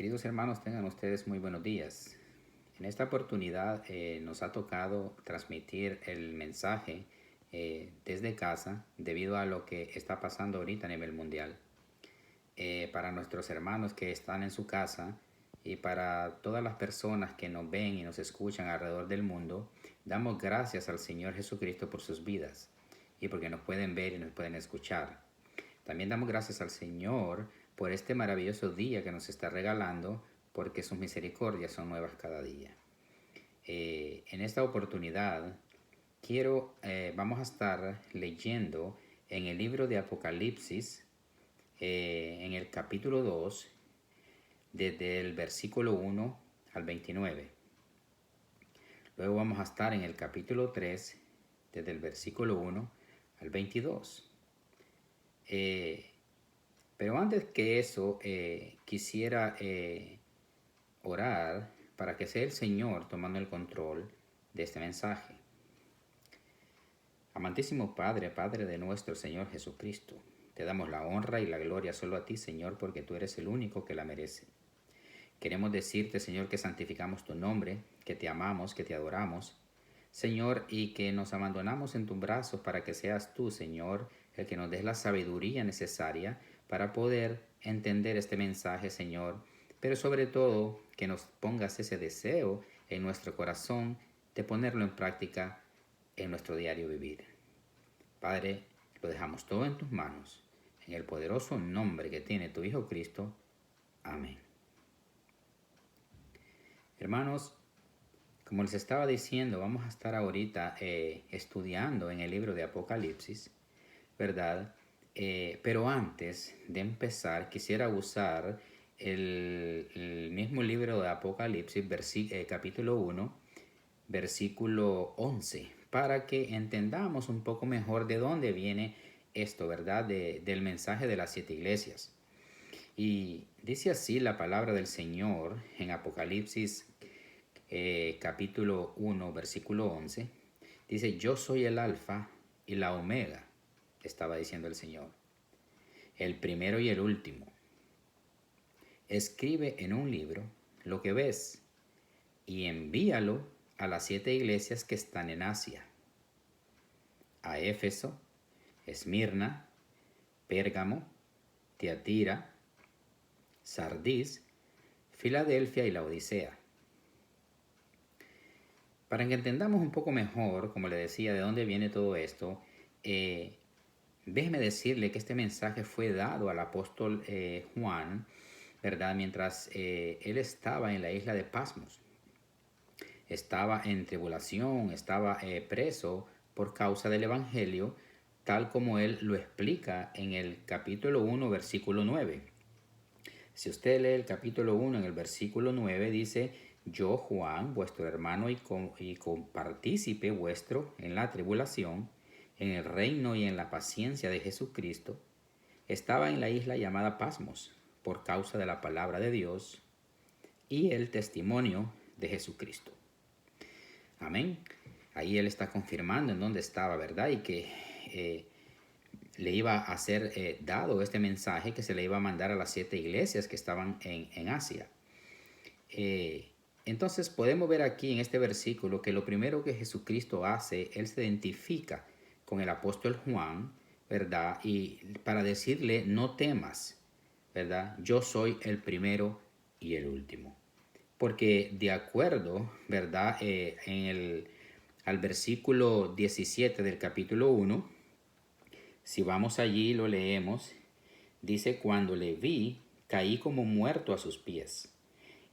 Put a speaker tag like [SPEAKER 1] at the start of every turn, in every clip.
[SPEAKER 1] Queridos hermanos, tengan ustedes muy buenos días. En esta oportunidad nos ha tocado transmitir el mensaje desde casa debido a lo que está pasando ahorita a nivel mundial. Para nuestros hermanos que están en su casa y para todas las personas que nos ven y nos escuchan alrededor del mundo, damos gracias al Señor Jesucristo por sus vidas y porque nos pueden ver y nos pueden escuchar. También damos gracias al Señor por este maravilloso día que nos está regalando, porque sus misericordias son nuevas cada día. En esta oportunidad vamos a estar leyendo en el libro de Apocalipsis, en el capítulo 2, desde el versículo 1 al 29. Luego vamos a estar en el capítulo 3, desde el versículo 1 al 22. Pero antes que eso, quisiera orar para que sea el Señor tomando el control de este mensaje. Amantísimo Padre, Padre de nuestro Señor Jesucristo, te damos la honra y la gloria solo a ti, Señor, porque tú eres el único que la merece. Queremos decirte, Señor, que santificamos tu nombre, que te amamos, que te adoramos, Señor, y que nos abandonamos en tus brazos para que seas tú, Señor, el que nos des la sabiduría necesaria para poder entender este mensaje, Señor, pero sobre todo que nos pongas ese deseo en nuestro corazón de ponerlo en práctica en nuestro diario vivir. Padre, lo dejamos todo en tus manos, en el poderoso nombre que tiene tu Hijo Cristo. Amén. Hermanos, como les estaba diciendo, vamos a estar ahorita estudiando en el libro de Apocalipsis, ¿verdad? Pero antes de empezar, quisiera usar el mismo libro de Apocalipsis, capítulo 1, versículo 11, para que entendamos un poco mejor de dónde viene esto, ¿verdad? Del mensaje de las 7 iglesias. Y dice así la palabra del Señor en Apocalipsis capítulo 1, versículo 11, dice, yo soy el alfa y la omega, estaba diciendo el Señor, el primero y el último. Escribe en un libro lo que ves y envíalo a las 7 iglesias que están en Asia, a Éfeso, Esmirna, Pérgamo, Tiatira, Sardis, Filadelfia y la Odisea. Para que entendamos un poco mejor, como le decía, de dónde viene todo esto, déjeme decirle que este mensaje fue dado al apóstol Juan, ¿verdad? Mientras él estaba en la isla de Patmos. Estaba en tribulación, estaba preso por causa del Evangelio, tal como él lo explica en el capítulo 1, versículo 9. Si usted lee el capítulo 1 en el versículo 9, dice, yo, Juan, vuestro hermano y compartícipe vuestro en la tribulación, en el reino y en la paciencia de Jesucristo, estaba en la isla llamada Patmos por causa de la palabra de Dios y el testimonio de Jesucristo. Amén. Ahí él está confirmando en dónde estaba, ¿verdad? Y que le iba a ser dado este mensaje que se le iba a mandar a las 7 iglesias que estaban en Asia. Entonces podemos ver aquí en este versículo que lo primero que Jesucristo hace, él se identifica con el apóstol Juan, ¿verdad? Y para decirle, no temas, ¿verdad? Yo soy el primero y el último. Porque de acuerdo, ¿verdad? Al versículo 17 del capítulo 1, si vamos allí y lo leemos, dice, cuando le vi, caí como muerto a sus pies.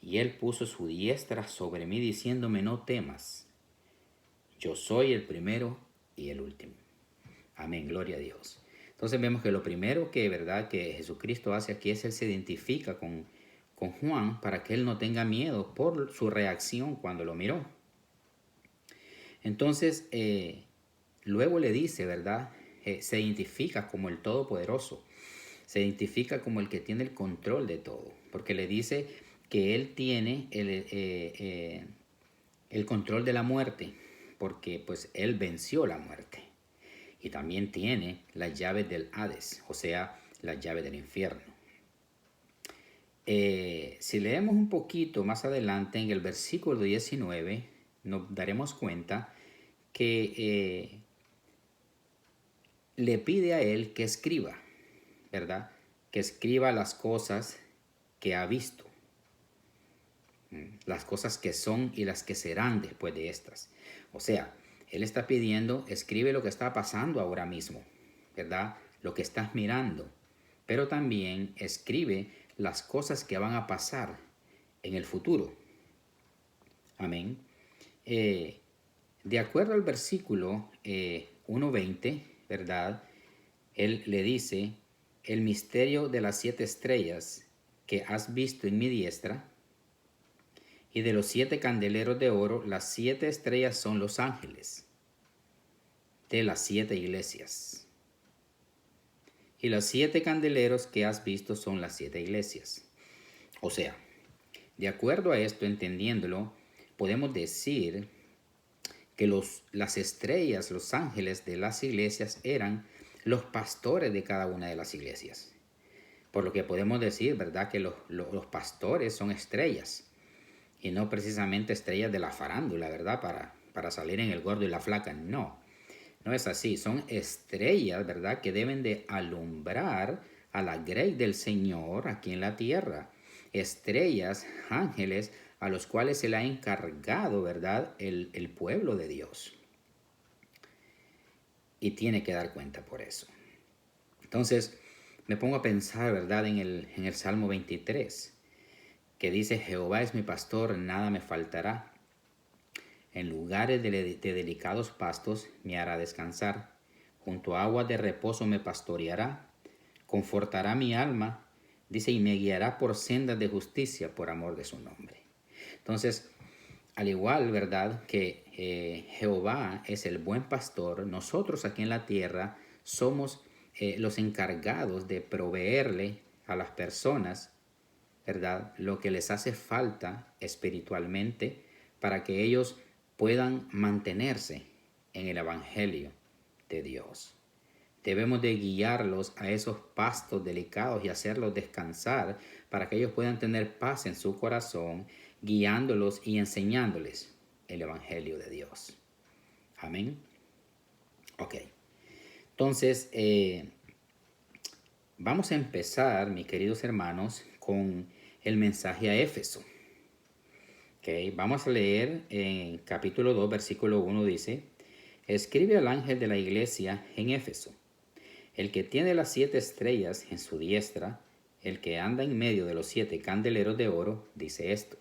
[SPEAKER 1] Y él puso su diestra sobre mí diciéndome, no temas, yo soy el primero y el último. Amén, gloria a Dios. Entonces vemos que lo primero que, ¿verdad?, que Jesucristo hace aquí es él se identifica con Juan para que él no tenga miedo por su reacción cuando lo miró. Entonces, luego le dice, ¿verdad?, se identifica como el Todopoderoso, se identifica como el que tiene el control de todo, porque le dice que él tiene el control de la muerte, porque pues él venció la muerte. Y también tiene las llaves del Hades, o sea, las llaves del infierno. Si leemos un poquito más adelante en el versículo 19, nos daremos cuenta que le pide a él que escriba, ¿verdad? Que escriba las cosas que ha visto, las cosas que son y las que serán después de estas. O sea, él está pidiendo, escribe lo que está pasando ahora mismo, ¿verdad? Lo que estás mirando, pero también escribe las cosas que van a pasar en el futuro. Amén. De acuerdo al versículo 1:20, ¿verdad? Él le dice, el misterio de las 7 estrellas que has visto en mi diestra, y de los 7 candeleros de oro, las 7 estrellas son los ángeles de las 7 iglesias. Y los 7 candeleros que has visto son las 7 iglesias. O sea, de acuerdo a esto, entendiéndolo, podemos decir que las estrellas, los ángeles de las iglesias eran los pastores de cada una de las iglesias. Por lo que podemos decir, ¿verdad?, que los pastores son estrellas y no precisamente estrellas de la farándula, ¿verdad?, para salir en El Gordo y la Flaca. No, no es así. Son estrellas, ¿verdad?, que deben de alumbrar a la grey del Señor aquí en la tierra. Estrellas, ángeles, a los cuales se le ha encargado, ¿verdad?, el pueblo de Dios. Y tiene que dar cuenta por eso. Entonces, me pongo a pensar, ¿verdad?, en el Salmo 23, que dice, Jehová es mi pastor, nada me faltará. En lugares de delicados pastos me hará descansar. Junto a aguas de reposo me pastoreará. Confortará mi alma, dice, y me guiará por sendas de justicia por amor de su nombre. Entonces, al igual, ¿verdad?, que Jehová es el buen pastor, nosotros aquí en la tierra somos los encargados de proveerle a las personas, ¿verdad?, lo que les hace falta espiritualmente para que ellos puedan mantenerse en el Evangelio de Dios. Debemos de guiarlos a esos pastos delicados y hacerlos descansar para que ellos puedan tener paz en su corazón, guiándolos y enseñándoles el Evangelio de Dios. Amén. Ok. Entonces, vamos a empezar, mis queridos hermanos, con el mensaje a Éfeso. Okay. Vamos a leer en capítulo 2, versículo 1, dice, escribe al ángel de la iglesia en Éfeso, el que tiene las 7 estrellas en su diestra, el que anda en medio de los 7 candeleros de oro, dice esto.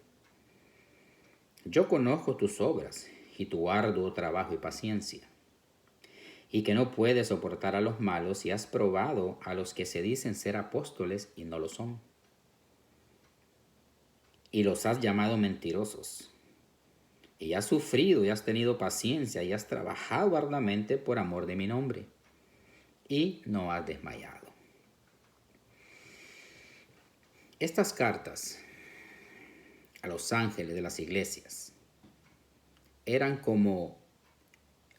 [SPEAKER 1] Yo conozco tus obras y tu arduo trabajo y paciencia, y que no puedes soportar a los malos y has probado a los que se dicen ser apóstoles y no lo son. Y los has llamado mentirosos. Y has sufrido y has tenido paciencia y has trabajado arduamente por amor de mi nombre. Y no has desmayado. Estas cartas a los ángeles de las iglesias eran como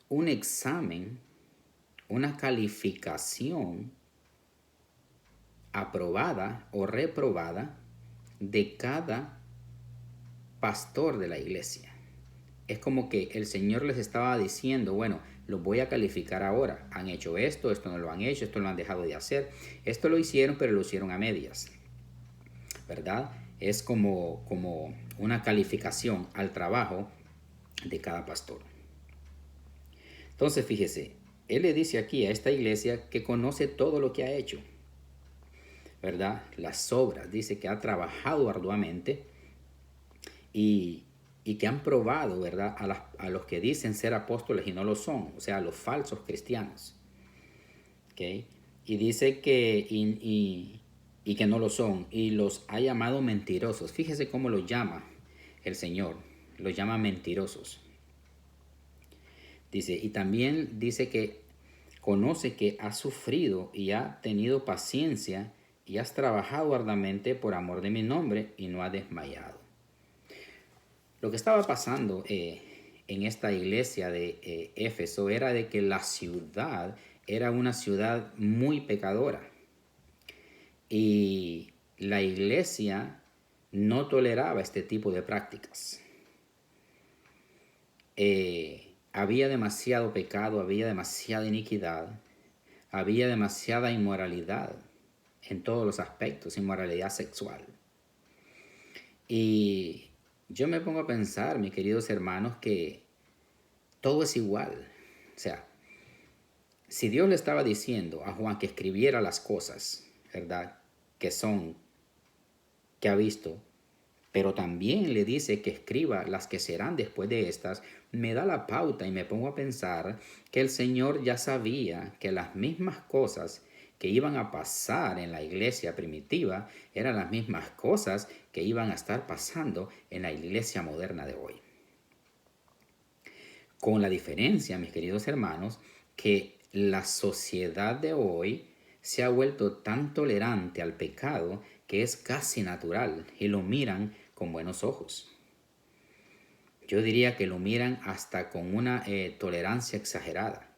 [SPEAKER 1] un examen, una calificación aprobada o reprobada de cada pastor de la iglesia. Es como que el Señor les estaba diciendo, bueno, los voy a calificar ahora. Han hecho esto, esto no lo han hecho, esto lo han dejado de hacer. Esto lo hicieron, pero lo hicieron a medias, ¿verdad? Es como una calificación al trabajo de cada pastor. Entonces, fíjese, él le dice aquí a esta iglesia que conoce todo lo que ha hecho, ¿verdad? Las obras, dice que ha trabajado arduamente y que han probado, ¿verdad?, a los que dicen ser apóstoles y no lo son, o sea, a los falsos cristianos. ¿Okay? Y dice que, y que no lo son, y los ha llamado mentirosos. Fíjese cómo los llama el Señor, los llama mentirosos. Dice, y también dice que conoce que has sufrido y ha tenido paciencia y has trabajado arduamente por amor de mi nombre y no has desmayado. Lo que estaba pasando en esta iglesia de Éfeso era de que la ciudad era una ciudad muy pecadora. Y la iglesia no toleraba este tipo de prácticas. Había demasiado pecado, había demasiada iniquidad, había demasiada inmoralidad en todos los aspectos, inmoralidad sexual. Y yo me pongo a pensar, mis queridos hermanos, que todo es igual. O sea, si Dios le estaba diciendo a Juan que escribiera las cosas, ¿verdad? Que ha visto, pero también le dice que escriba las que serán después de estas, me da la pauta y me pongo a pensar que el Señor ya sabía que las mismas cosas que iban a pasar en la iglesia primitiva eran las mismas cosas que iban a estar pasando en la iglesia moderna de hoy. Con la diferencia, mis queridos hermanos, que la sociedad de hoy se ha vuelto tan tolerante al pecado que es casi natural y lo miran con buenos ojos. Yo diría que lo miran hasta con una tolerancia exagerada.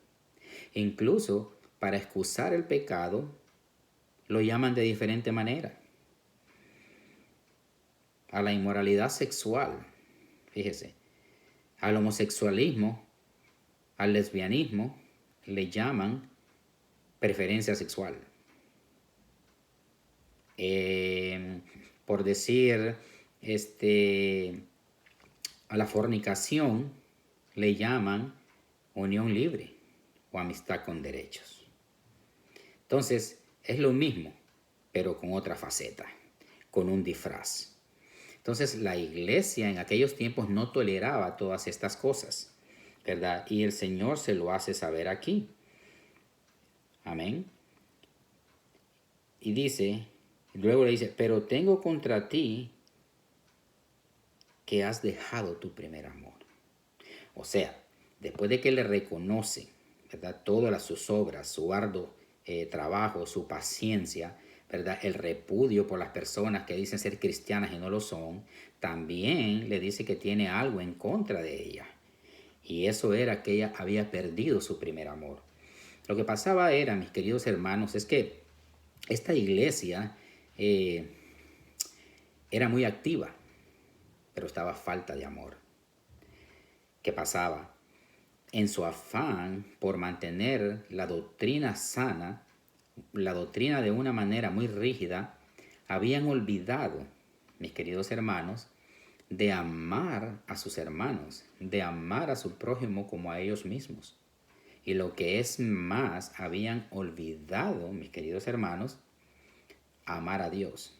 [SPEAKER 1] Incluso para excusar el pecado, lo llaman de diferente manera. A la inmoralidad sexual, fíjese, al homosexualismo, al lesbianismo, le llaman preferencia sexual. Por decir, a la fornicación le llaman unión libre o amistad con derechos. Entonces, es lo mismo, pero con otra faceta, con un disfraz. Entonces, la iglesia en aquellos tiempos no toleraba todas estas cosas, ¿verdad? Y el Señor se lo hace saber aquí. Amén. Y dice, luego le dice, pero tengo contra ti que has dejado tu primer amor. O sea, después de que le reconoce, ¿verdad? Todas sus obras, su arduo trabajo, su paciencia, ¿verdad? El repudio por las personas que dicen ser cristianas y no lo son, también le dice que tiene algo en contra de ella. Y eso era que ella había perdido su primer amor. Lo que pasaba era, mis queridos hermanos, es que esta iglesia era muy activa, pero estaba falta de amor. ¿Qué pasaba? En su afán por mantener la doctrina sana, la doctrina de una manera muy rígida, habían olvidado, mis queridos hermanos, de amar a sus hermanos, de amar a su prójimo como a ellos mismos. Y lo que es más, habían olvidado, mis queridos hermanos, amar a Dios,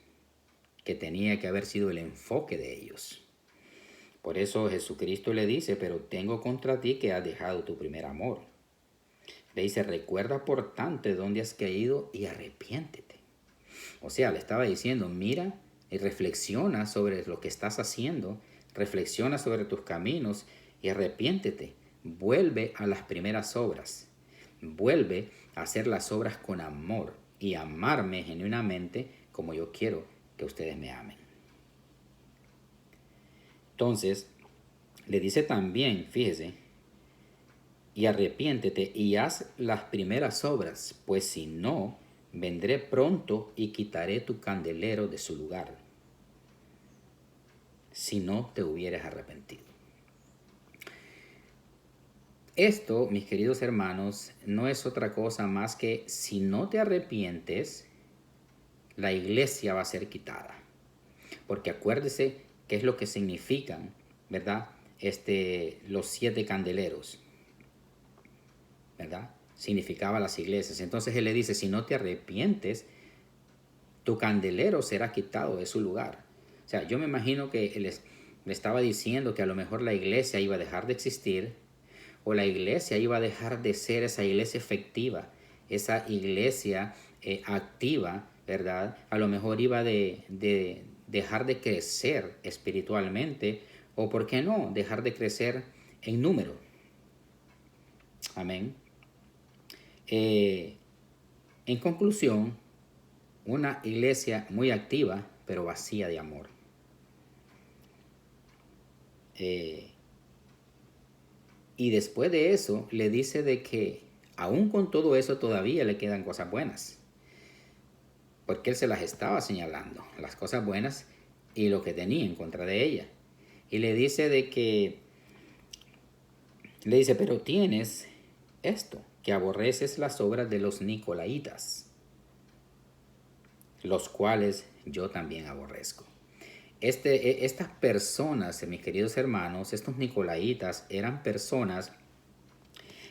[SPEAKER 1] que tenía que haber sido el enfoque de ellos. Por eso Jesucristo le dice, pero tengo contra ti que has dejado tu primer amor. Le dice, recuerda por tanto de dónde has caído y arrepiéntete. O sea, le estaba diciendo, mira y reflexiona sobre lo que estás haciendo, reflexiona sobre tus caminos y arrepiéntete. Vuelve a las primeras obras. Vuelve a hacer las obras con amor y amarme genuinamente como yo quiero que ustedes me amen. Entonces, le dice también, fíjese, y arrepiéntete y haz las primeras obras, pues si no, vendré pronto y quitaré tu candelero de su lugar, si no te hubieras arrepentido. Esto, mis queridos hermanos, no es otra cosa más que si no te arrepientes, la iglesia va a ser quitada. Porque acuérdese qué es lo que significan, ¿verdad? Los 7 candeleros, ¿verdad? Significaba las iglesias. Entonces él le dice, si no te arrepientes, tu candelero será quitado de su lugar. O sea, yo me imagino que él le estaba diciendo que a lo mejor la iglesia iba a dejar de existir, o la iglesia iba a dejar de ser esa iglesia efectiva, esa iglesia activa, ¿verdad? A lo mejor iba de dejar de crecer espiritualmente, o por qué no, dejar de crecer en número. Amén. En conclusión, una iglesia muy activa, pero vacía de amor. Y después de eso, le dice de que aún con todo eso todavía le quedan cosas buenas. porque él se las estaba señalando, las cosas buenas y lo que tenía en contra de ella. Y le dice pero tienes esto, que aborreces las obras de los nicolaitas, los cuales yo también aborrezco. Estas personas, mis queridos hermanos, estos nicolaitas eran personas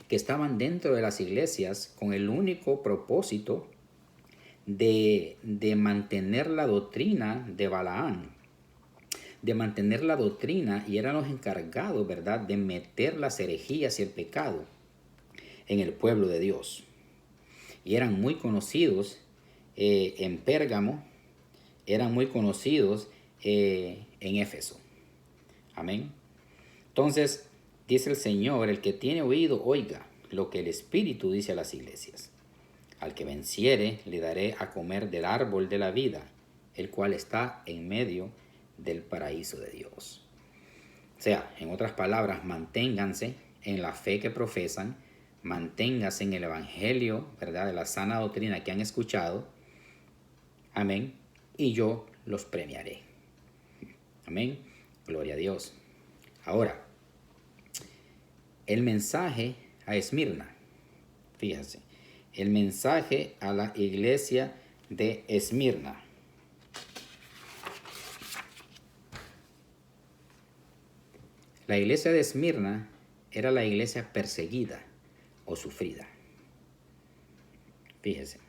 [SPEAKER 1] que estaban dentro de las iglesias con el único propósito de mantener la doctrina de Balaán, de mantener la doctrina, y eran los encargados, ¿verdad?, de meter las herejías y el pecado en el pueblo de Dios. Y eran muy conocidos en Pérgamo, eran muy conocidos en Éfeso. Amén. Entonces, dice el Señor, el que tiene oído, oiga lo que el Espíritu dice a las iglesias. Al que venciere, le daré a comer del árbol de la vida, el cual está en medio del paraíso de Dios. O sea, en otras palabras, manténganse en la fe que profesan, manténganse en el evangelio, ¿verdad?, de la sana doctrina que han escuchado. Amén. Y yo los premiaré. Amén. Gloria a Dios. Ahora, el mensaje a Esmirna. Fíjense, el mensaje a la iglesia de Esmirna. La iglesia de Esmirna era la iglesia perseguida o sufrida. Fíjese,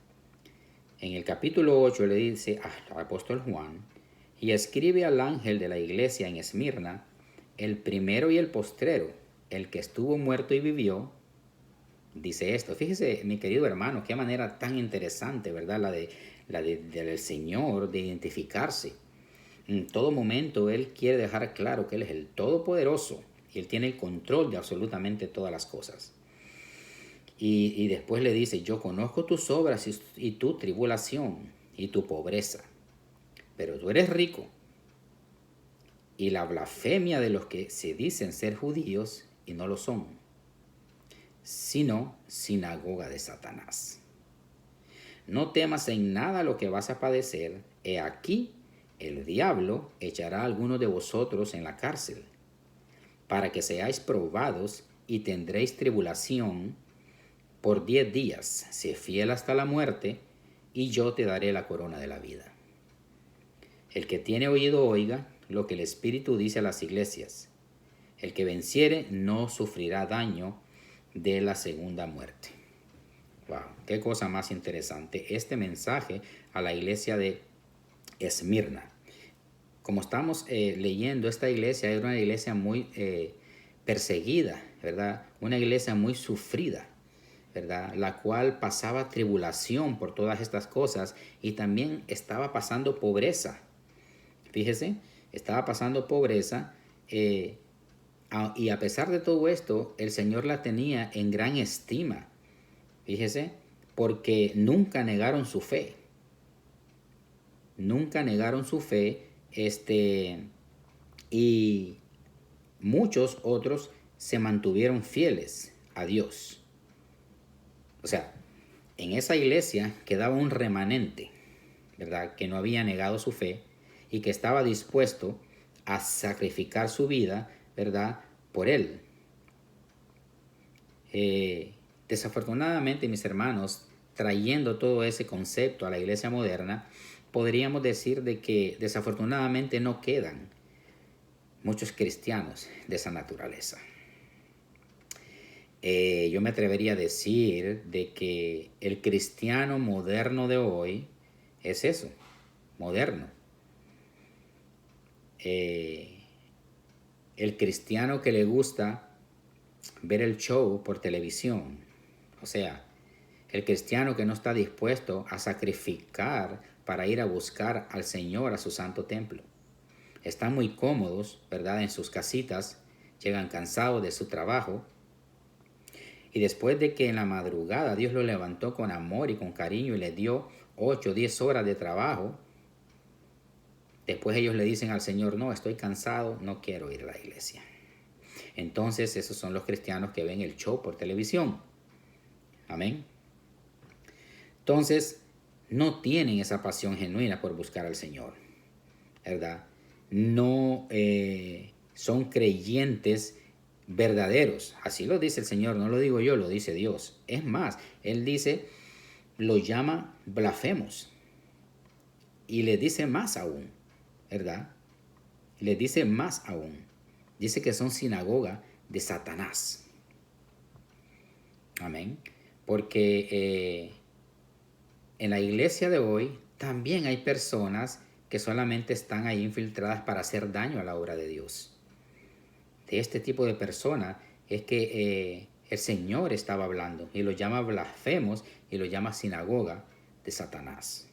[SPEAKER 1] en el capítulo 8 le dice al apóstol Juan, y escribe al ángel de la iglesia en Esmirna, el primero y el postrero, el que estuvo muerto y vivió, dice esto. Fíjese, mi querido hermano, qué manera tan interesante, ¿verdad? La del Señor de identificarse. En todo momento Él quiere dejar claro que Él es el Todopoderoso y Él tiene el control de absolutamente todas las cosas. Y después le dice, yo conozco tus obras y tu tribulación y tu pobreza, pero tú eres rico. Y la blasfemia de los que se dicen ser judíos y no lo son, sino sinagoga de Satanás. No temas en nada lo que vas a padecer. He aquí, el diablo echará a algunos de vosotros en la cárcel, para que seáis probados y tendréis tribulación por 10 días. Sé fiel hasta la muerte, y yo te daré la corona de la vida. El que tiene oído oiga lo que el Espíritu dice a las iglesias. El que venciere no sufrirá daño de la segunda muerte. Wow, qué cosa más interesante este mensaje a la iglesia de Esmirna. Como estamos leyendo, esta iglesia era una iglesia muy perseguida, ¿verdad? Una iglesia muy sufrida, ¿verdad? La cual pasaba tribulación por todas estas cosas y también estaba pasando pobreza. Fíjese, estaba pasando pobreza y a pesar de todo esto, el Señor la tenía en gran estima. Fíjese, porque nunca negaron su fe. Nunca negaron su fe, y muchos otros se mantuvieron fieles a Dios. O sea, en esa iglesia quedaba un remanente, ¿verdad?, que no había negado su fe y que estaba dispuesto a sacrificar su vida, ¿verdad?, por él. Desafortunadamente, mis hermanos, trayendo todo ese concepto a la iglesia moderna, podríamos decir de que desafortunadamente no quedan muchos cristianos de esa naturaleza. Yo me atrevería a decir de que el cristiano moderno de hoy es eso, moderno. El cristiano que le gusta ver el show por televisión, o sea, el cristiano que no está dispuesto a sacrificar para ir a buscar al Señor a su santo templo. Están muy cómodos, ¿verdad?, en sus casitas, llegan cansados de su trabajo, y después de que en la madrugada Dios lo levantó con amor y con cariño y le dio 8 o 10 horas de trabajo, después ellos le dicen al Señor, no, estoy cansado, no quiero ir a la iglesia. Entonces esos son los cristianos que ven el show por televisión. Amén. Entonces, no tienen esa pasión genuina por buscar al Señor, ¿verdad? No son creyentes verdaderos. Así lo dice el Señor, no lo digo yo, lo dice Dios. Es más, Él dice, lo llama blasfemos. Y le dice más aún, ¿verdad? Le dice más aún. Dice que son sinagoga de Satanás. Amén. Porque en la iglesia de hoy también hay personas que solamente están ahí infiltradas para hacer daño a la obra de Dios. De este tipo de personas es que el Señor estaba hablando y lo llama blasfemos y lo llama sinagoga de Satanás.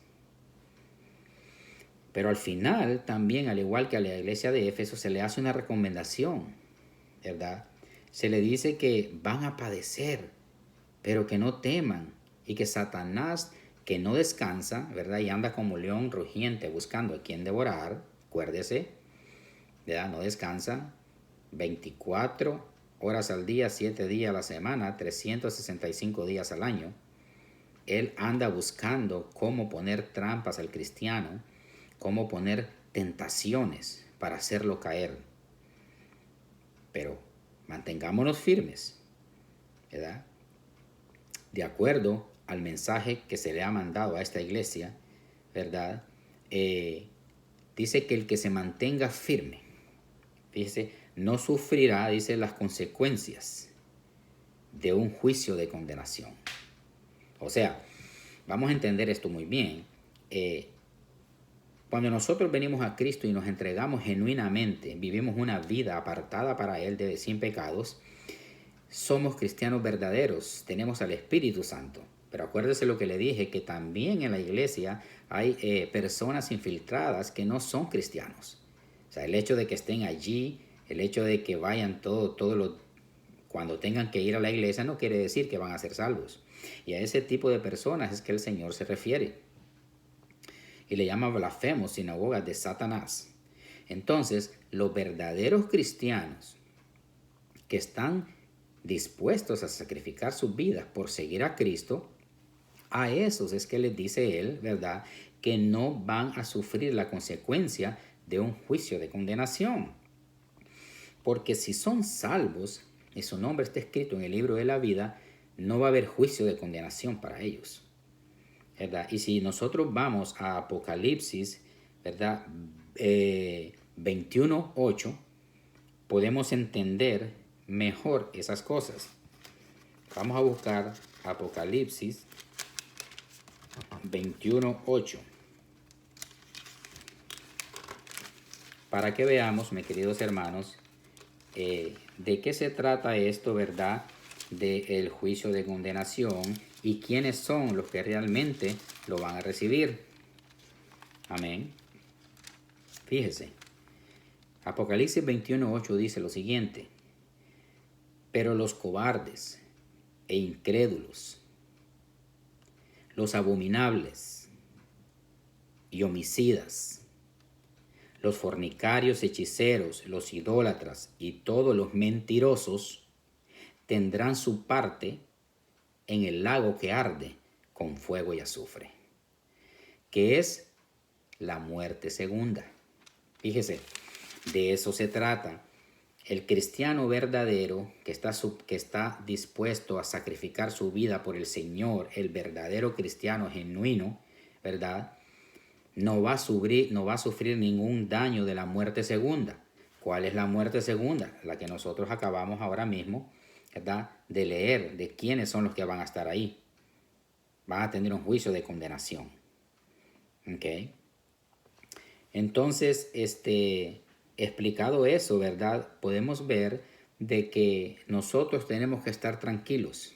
[SPEAKER 1] Pero al final también, al igual que a la iglesia de Éfeso, se le hace una recomendación, ¿verdad? Se le dice que van a padecer, pero que no teman, y que Satanás, que no descansa, ¿verdad? Y anda como león rugiente buscando a quien devorar, acuérdese, ¿verdad? No descansa, 24 horas al día, 7 días a la semana, 365 días al año. Él anda buscando cómo poner trampas al cristiano, cómo poner tentaciones para hacerlo caer. Pero mantengámonos firmes, ¿verdad? De acuerdo al mensaje que se le ha mandado a esta iglesia, ¿verdad? Dice que el que se mantenga firme, fíjese, no sufrirá, dice, las consecuencias de un juicio de condenación. O sea, vamos a entender esto muy bien. Cuando nosotros venimos a Cristo y nos entregamos genuinamente, vivimos una vida apartada para Él sin pecados, somos cristianos verdaderos, tenemos al Espíritu Santo. Pero acuérdese lo que le dije, que también en la iglesia hay personas infiltradas que no son cristianos. O sea, el hecho de que estén allí, el hecho de que vayan cuando tengan que ir a la iglesia no quiere decir que van a ser salvos. Y a ese tipo de personas es que el Señor se refiere. Y le llama blasfemos, sinagogas de Satanás. Entonces, los verdaderos cristianos que están dispuestos a sacrificar sus vidas por seguir a Cristo, a esos es que les dice Él, ¿verdad?, que no van a sufrir la consecuencia de un juicio de condenación. Porque si son salvos y su nombre está escrito en el libro de la vida, no va a haber juicio de condenación para ellos, ¿verdad? Y si nosotros vamos a Apocalipsis, ¿verdad?, 21:8, podemos entender mejor esas cosas. Vamos a buscar Apocalipsis 21:8 para que veamos, mis queridos hermanos, de qué se trata esto, ¿verdad?, del juicio de condenación y quiénes son los que realmente lo van a recibir. Amén. Fíjese, Apocalipsis 21:8 dice lo siguiente: pero los cobardes e incrédulos, los abominables y homicidas, los fornicarios, hechiceros, los idólatras y todos los mentirosos tendrán su parte en el lago que arde con fuego y azufre, que es la muerte segunda. Fíjese, de eso se trata. El cristiano verdadero que está dispuesto a sacrificar su vida por el Señor, el verdadero cristiano genuino, ¿verdad?, no va a sufrir ningún daño de la muerte segunda. ¿Cuál es la muerte segunda? La que nosotros acabamos ahora mismo, ¿verdad?, de leer, de quiénes son los que van a estar ahí. Van a tener un juicio de condenación. ¿Ok? Entonces, explicado eso, ¿verdad?, podemos ver de que nosotros tenemos que estar tranquilos,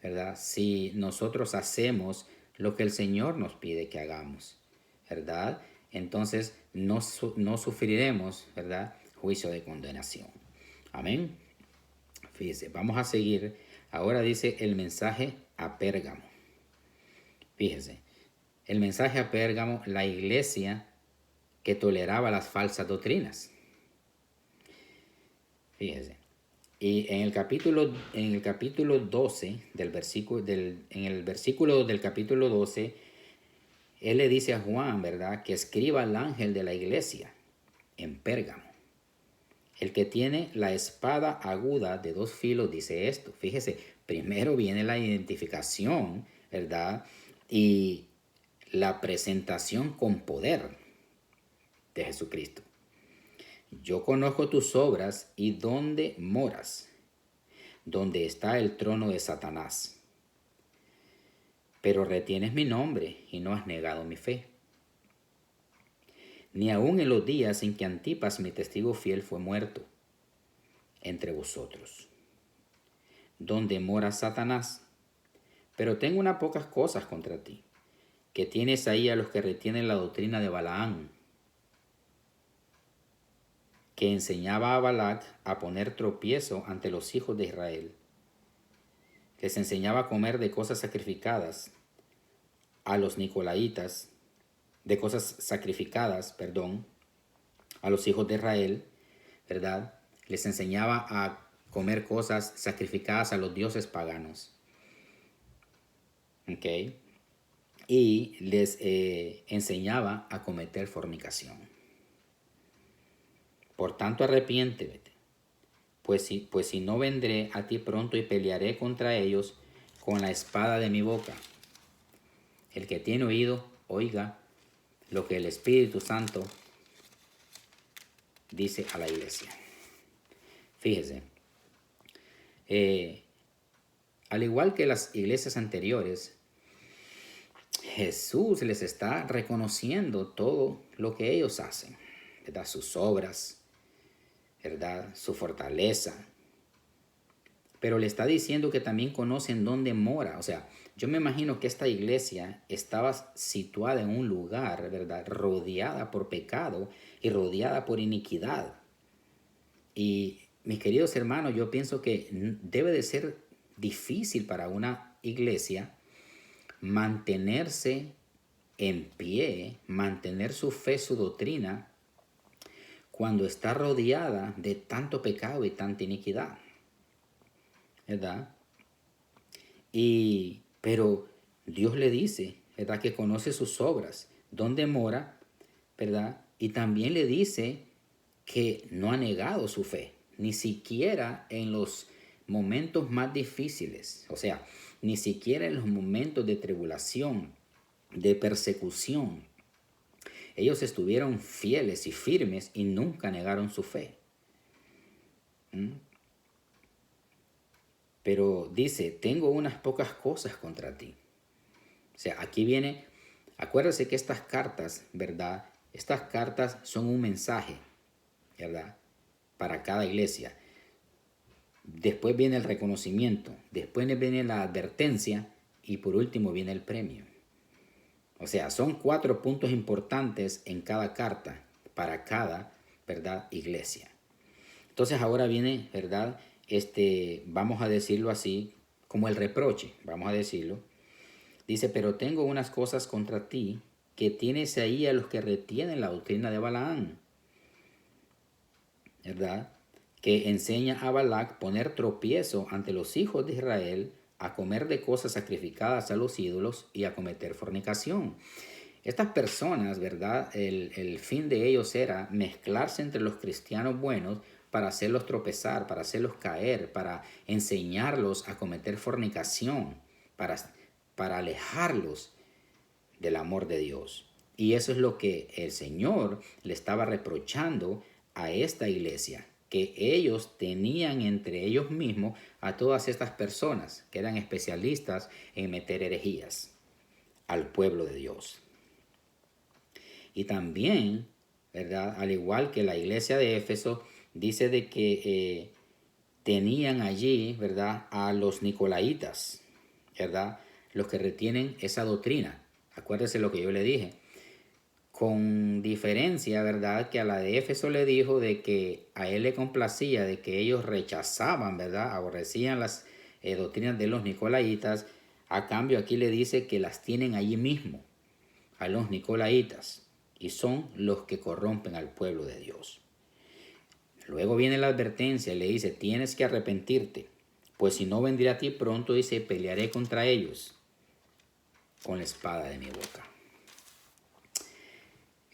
[SPEAKER 1] ¿verdad?, si nosotros hacemos lo que el Señor nos pide que hagamos, ¿verdad? Entonces no sufriremos, ¿verdad?, juicio de condenación. Amén. Fíjese, vamos a seguir. Ahora dice el mensaje a Pérgamo. Fíjese, el mensaje a Pérgamo, la iglesia que toleraba las falsas doctrinas. Fíjese, y en el capítulo 12 del versículo del capítulo 12 él le dice a Juan, ¿verdad?, que escriba al ángel de la iglesia en Pérgamo. El que tiene la espada aguda de 2 filos dice esto. Fíjese, primero viene la identificación, ¿verdad?, y la presentación con poder de Jesucristo. Yo conozco tus obras y dónde moras, donde está el trono de Satanás. Pero retienes mi nombre y no has negado mi fe. Ni aun en los días en que Antipas, mi testigo fiel, fue muerto entre vosotros, donde mora Satanás. Pero tengo unas pocas cosas contra ti, que tienes ahí a los que retienen la doctrina de Balaam, que enseñaba a Balac a poner tropiezo ante los hijos de Israel. Les enseñaba a comer de cosas sacrificadas a los nicolaitas, de cosas sacrificadas, perdón, a los hijos de Israel, ¿verdad? Les enseñaba a comer cosas sacrificadas a los dioses paganos. ¿Ok? Y les enseñaba a cometer fornicación. Por tanto, arrepiéntete, pues si no vendré a ti pronto y pelearé contra ellos con la espada de mi boca. El que tiene oído, oiga lo que el Espíritu Santo dice a la iglesia. Fíjese, al igual que las iglesias anteriores, Jesús les está reconociendo todo lo que ellos hacen, ¿verdad? Sus obras, ¿verdad? Su fortaleza. Pero le está diciendo que también conocen dónde mora. O sea, yo me imagino que esta iglesia estaba situada en un lugar, ¿verdad?, rodeada por pecado y rodeada por iniquidad. Y mis queridos hermanos, yo pienso que debe de ser difícil para una iglesia mantenerse en pie, mantener su fe, su doctrina, cuando está rodeada de tanto pecado y tanta iniquidad, ¿verdad? Pero Dios le dice, ¿verdad?, que conoce sus obras, dónde mora, ¿verdad? Y también le dice que no ha negado su fe, ni siquiera en los momentos más difíciles, o sea, ni siquiera en los momentos de tribulación, de persecución. Ellos estuvieron fieles y firmes y nunca negaron su fe. Pero dice, tengo unas pocas cosas contra ti. O sea, aquí viene, acuérdese que estas cartas, ¿verdad? Estas cartas son un mensaje, ¿verdad?, para cada iglesia. Después viene el reconocimiento, después viene la advertencia y por último viene el premio. O sea, son 4 puntos importantes en cada carta para cada, ¿verdad?, iglesia. Entonces ahora viene, ¿verdad?, vamos a decirlo así, como el reproche, vamos a decirlo. Dice, pero tengo unas cosas contra ti, que tienes ahí a los que retienen la doctrina de Balaam, ¿verdad?, que enseña a Balac poner tropiezo ante los hijos de Israel, a comer de cosas sacrificadas a los ídolos y a cometer fornicación. Estas personas, ¿verdad?, el fin de ellos era mezclarse entre los cristianos buenos para hacerlos tropezar, para hacerlos caer, para enseñarlos a cometer fornicación, para alejarlos del amor de Dios. Y eso es lo que el Señor le estaba reprochando a esta iglesia, que ellos tenían entre ellos mismos a todas estas personas que eran especialistas en meter herejías al pueblo de Dios. Y también, ¿verdad?, al igual que la iglesia de Éfeso, dice de que tenían allí, ¿verdad?, a los nicolaitas, ¿verdad?, los que retienen esa doctrina. Acuérdese lo que yo le dije. Con diferencia, ¿verdad?, que a la de Éfeso le dijo de que a él le complacía, de que ellos rechazaban, ¿verdad?, aborrecían las doctrinas de los nicolaitas. A cambio aquí le dice que las tienen allí mismo, a los nicolaitas, y son los que corrompen al pueblo de Dios. Luego viene la advertencia y le dice, tienes que arrepentirte, pues si no vendré a ti pronto, dice, pelearé contra ellos con la espada de mi boca.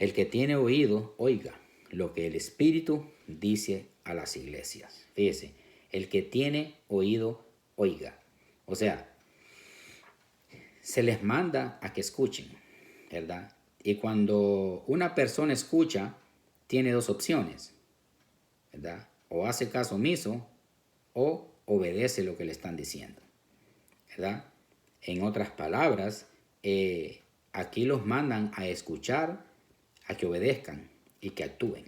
[SPEAKER 1] El que tiene oído, oiga lo que el Espíritu dice a las iglesias. Fíjese, el que tiene oído, oiga. O sea, se les manda a que escuchen, ¿verdad? Y cuando una persona escucha, tiene dos opciones, ¿verdad? O hace caso omiso o obedece lo que le están diciendo, ¿verdad? En otras palabras, aquí los mandan a escuchar, a que obedezcan y que actúen.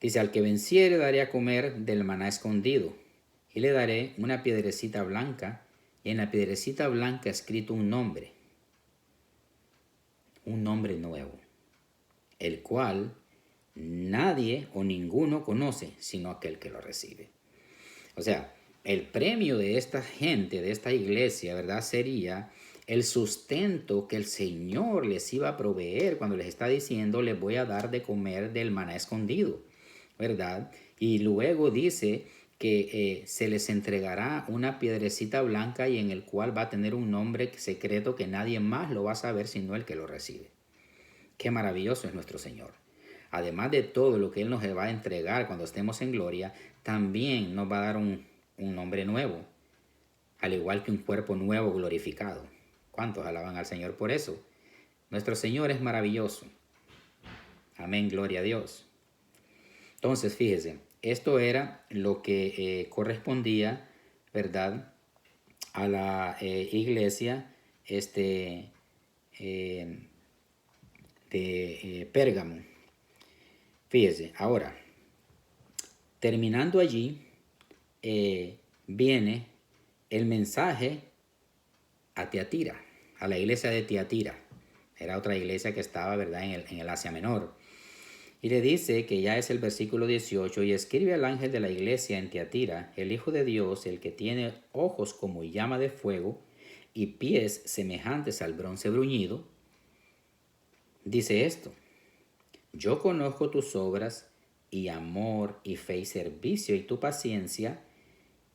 [SPEAKER 1] Dice, al que venciere daré a comer del maná escondido, y le daré una piedrecita blanca, y en la piedrecita blanca escrito un nombre nuevo, el cual nadie o ninguno conoce sino aquel que lo recibe. O sea, el premio de esta gente, de esta iglesia, ¿verdad? Sería el sustento que el Señor les iba a proveer cuando les está diciendo, les voy a dar de comer del maná escondido, ¿verdad? Y luego dice que se les entregará una piedrecita blanca y en el cual va a tener un nombre secreto que nadie más lo va a saber sino el que lo recibe. Qué maravilloso es nuestro Señor. Además de todo lo que Él nos va a entregar cuando estemos en gloria, también nos va a dar un nombre nuevo, al igual que un cuerpo nuevo glorificado. ¿Cuántos alaban al Señor por eso? Nuestro Señor es maravilloso. Amén, gloria a Dios. Entonces, fíjese, esto era lo que correspondía, ¿verdad?, a la iglesia de Pérgamo. Fíjese, ahora, terminando allí, viene el mensaje a Tiatira, a la iglesia de Tiatira. Era otra iglesia que estaba, ¿verdad?, en el Asia Menor. Y le dice que ya es el versículo 18, y escribe al ángel de la iglesia en Tiatira, el Hijo de Dios, el que tiene ojos como llama de fuego y pies semejantes al bronce bruñido, dice esto: yo conozco tus obras y amor y fe y servicio y tu paciencia,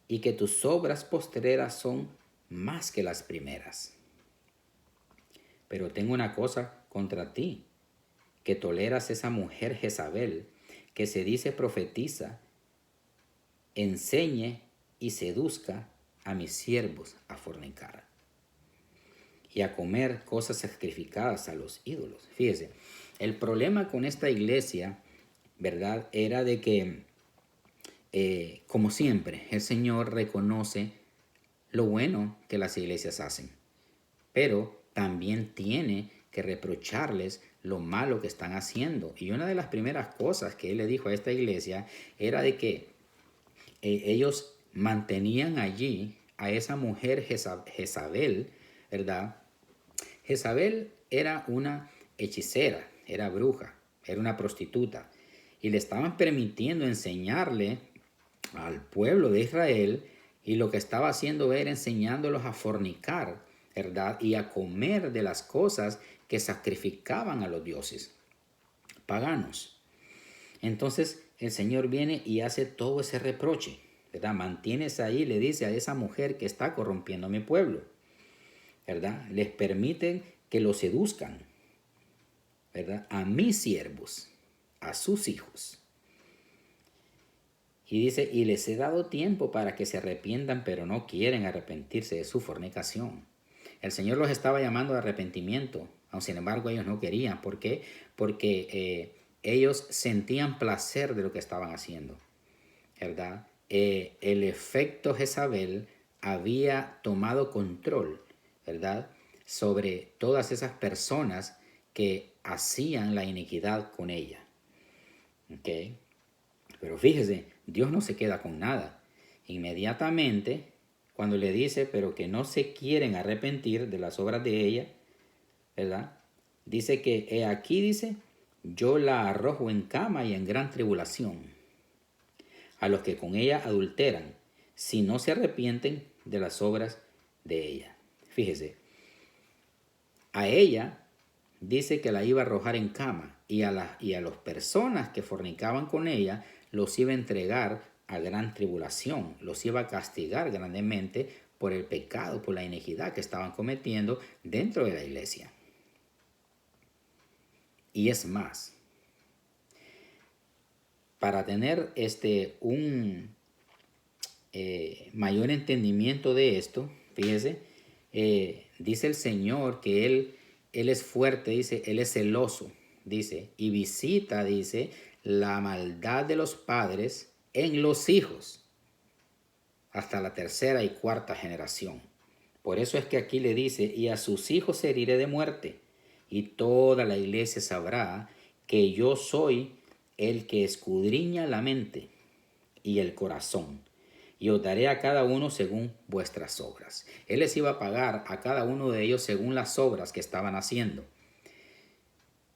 [SPEAKER 1] y que tus obras postreras son más que las primeras. Pero tengo una cosa contra ti, que toleras esa mujer Jezabel, que se dice profetiza, enseñe y seduzca a mis siervos a fornicar y a comer cosas sacrificadas a los ídolos. Fíjese, el problema con esta iglesia, ¿verdad?, era de que, como siempre, el Señor reconoce lo bueno que las iglesias hacen, pero también tiene que reprocharles lo malo que están haciendo. Y una de las primeras cosas que Él le dijo a esta iglesia era de que ellos mantenían allí a esa mujer Jezabel, ¿verdad? Jezabel era una hechicera, era bruja, era una prostituta, y le estaban permitiendo enseñarle al pueblo de Israel, y lo que estaba haciendo era enseñándolos a fornicar, ¿verdad?, y a comer de las cosas que sacrificaban a los dioses paganos. Entonces el Señor viene y hace todo ese reproche, ¿verdad? Mantienes ahí, le dice a esa mujer que está corrompiendo a mi pueblo, ¿verdad? Les permiten que lo seduzcan, ¿verdad?, a mis siervos, a sus hijos. Y dice, y les he dado tiempo para que se arrepientan, pero no quieren arrepentirse de su fornicación. El Señor los estaba llamando a arrepentimiento, aun sin embargo ellos no querían. ¿Por qué? Porque ellos sentían placer de lo que estaban haciendo, ¿verdad? El efecto Jezabel había tomado control, ¿verdad?, sobre todas esas personas que hacían la iniquidad con ella. ¿Ok? Pero fíjese, Dios no se queda con nada. Inmediatamente, cuando le dice, pero que no se quieren arrepentir de las obras de ella, ¿verdad?, dice que aquí dice, yo la arrojo en cama y en gran tribulación a los que con ella adulteran, si no se arrepienten de las obras de ella. Fíjese, a ella dice que la iba a arrojar en cama, y a las personas que fornicaban con ella los iba a entregar a gran tribulación, los iba a castigar grandemente por el pecado, por la iniquidad que estaban cometiendo dentro de la iglesia. Y es más, para tener un mayor entendimiento de esto, fíjese, dice el Señor que Él es fuerte, dice, Él es celoso, dice, y visita, dice, la maldad de los padres en los hijos hasta la tercera y cuarta generación. Por eso es que aquí le dice, y a sus hijos heriré de muerte, y toda la iglesia sabrá que yo soy el que escudriña la mente y el corazón, y os daré a cada uno según vuestras obras. Él les iba a pagar a cada uno de ellos según las obras que estaban haciendo. O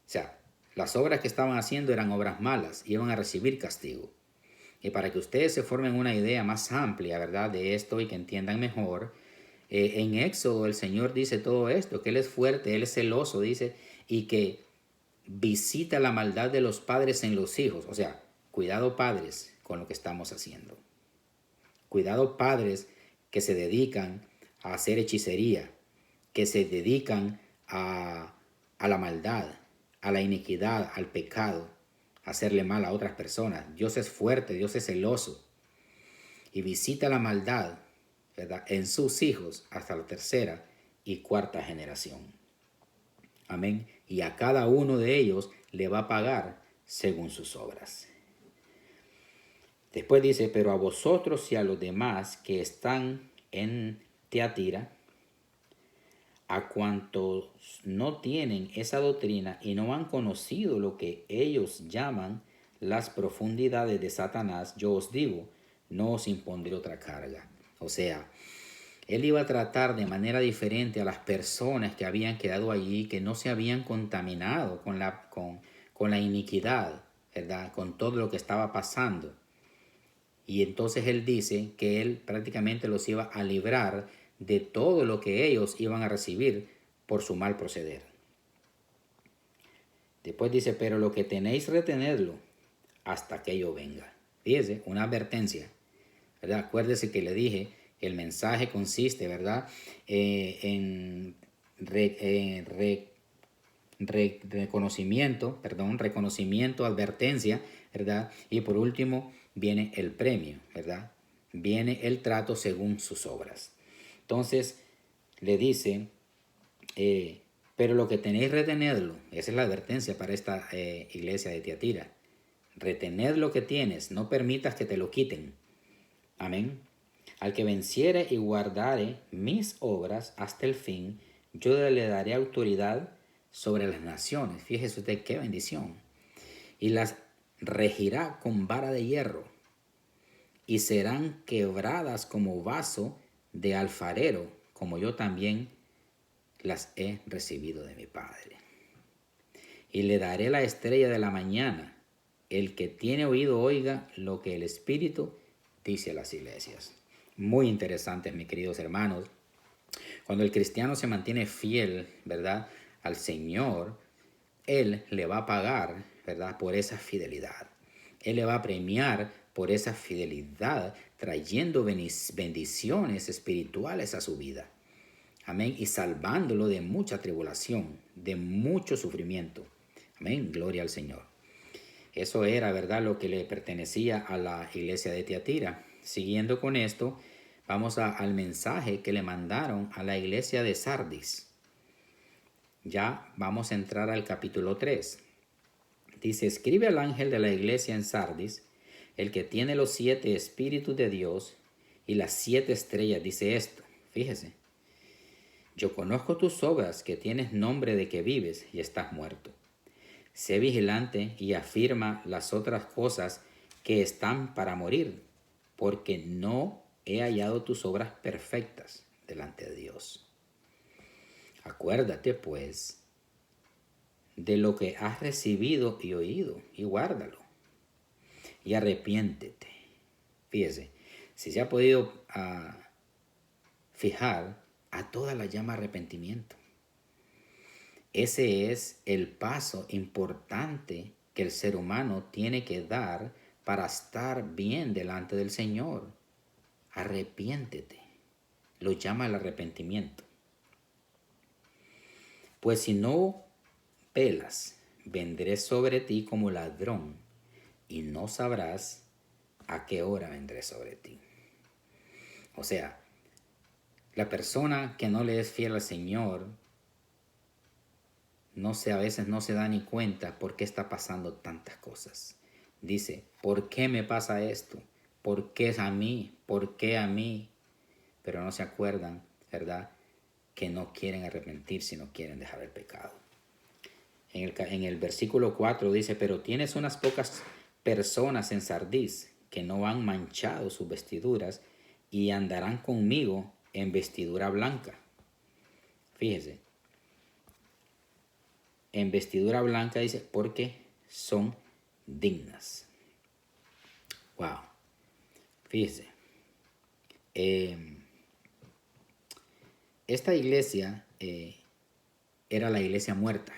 [SPEAKER 1] sea, las obras que estaban haciendo eran obras malas, iban a recibir castigo. Y para que ustedes se formen una idea más amplia, ¿verdad?, de esto y que entiendan mejor, en Éxodo el Señor dice todo esto, que Él es fuerte, Él es celoso, dice, y que visita la maldad de los padres en los hijos. O sea, cuidado padres con lo que estamos haciendo. Cuidado padres que se dedican a hacer hechicería, que se dedican a la maldad, a la iniquidad, al pecado, a hacerle mal a otras personas. Dios es fuerte, Dios es celoso y visita la maldad, ¿verdad?, en sus hijos hasta la tercera y cuarta generación. Amén. Y a cada uno de ellos le va a pagar según sus obras. Después dice, pero a vosotros y a los demás que están en Tiatira, a cuantos no tienen esa doctrina y no han conocido lo que ellos llaman las profundidades de Satanás, yo os digo, no os impondré otra carga. O sea, él iba a tratar de manera diferente a las personas que habían quedado allí, que no se habían contaminado con la iniquidad, ¿verdad?, con todo lo que estaba pasando. Y entonces él dice que él prácticamente los iba a librar de todo lo que ellos iban a recibir por su mal proceder. Después dice, pero lo que tenéis retenerlo hasta que yo venga. Fíjese, una advertencia, ¿verdad? Acuérdese que le dije que el mensaje consiste, ¿verdad?, en reconocimiento, advertencia, ¿verdad? Y por último viene el premio, ¿verdad? Viene el trato según sus obras. Entonces le dice, pero lo que tenéis retenerlo, esa es la advertencia para esta iglesia de Tiatira. Retener lo que tienes, no permitas que te lo quiten. Amén. Al que venciere y guardare mis obras hasta el fin, yo le daré autoridad sobre las naciones. Fíjese usted qué bendición. Y las regirá con vara de hierro y serán quebradas como vaso de alfarero, como yo también las he recibido de mi Padre. Y le daré la estrella de la mañana. El que tiene oído oiga lo que el Espíritu dice a las iglesias. Muy interesantes, mis queridos hermanos. Cuando el cristiano se mantiene fiel, ¿verdad?, al Señor, Él le va a pagar, ¿verdad?, por esa fidelidad. Él le va a premiar por esa fidelidad, trayendo bendiciones espirituales a su vida. Amén. Y salvándolo de mucha tribulación, de mucho sufrimiento. Amén. Gloria al Señor. Eso era, ¿verdad?, lo que le pertenecía a la iglesia de Tiatira. Siguiendo con esto, vamos al mensaje que le mandaron a la iglesia de Sardis. Ya vamos a entrar al capítulo 3. Dice, escribe al ángel de la iglesia en Sardis, el que tiene los 7 espíritus de Dios y las 7 estrellas, dice esto. Fíjese, yo conozco tus obras, que tienes nombre de que vives y estás muerto. Sé vigilante y afirma las otras cosas que están para morir, porque no he hallado tus obras perfectas delante de Dios. Acuérdate, pues, de lo que has recibido y oído, y guárdalo. Y arrepiéntete. Fíjese, si se ha podido fijar, a toda la llama arrepentimiento. Ese es el paso importante que el ser humano tiene que dar para estar bien delante del Señor. Arrepiéntete. Lo llama el arrepentimiento. Pues si no pelas vendré sobre ti como ladrón y no sabrás a qué hora vendré sobre ti. O sea, la persona que no le es fiel al Señor, a veces no se da ni cuenta por qué está pasando tantas cosas. Dice, ¿por qué me pasa esto? ¿Por qué es a mí? ¿Por qué a mí? Pero no se acuerdan, ¿verdad? Que no quieren arrepentirse, no quieren dejar el pecado. En el versículo 4 dice, pero tienes unas pocas personas en Sardis que no han manchado sus vestiduras y andarán conmigo en vestidura blanca. Fíjese, en vestidura blanca dice, porque son dignas. Wow. Fíjese. Esta iglesia era la iglesia muerta.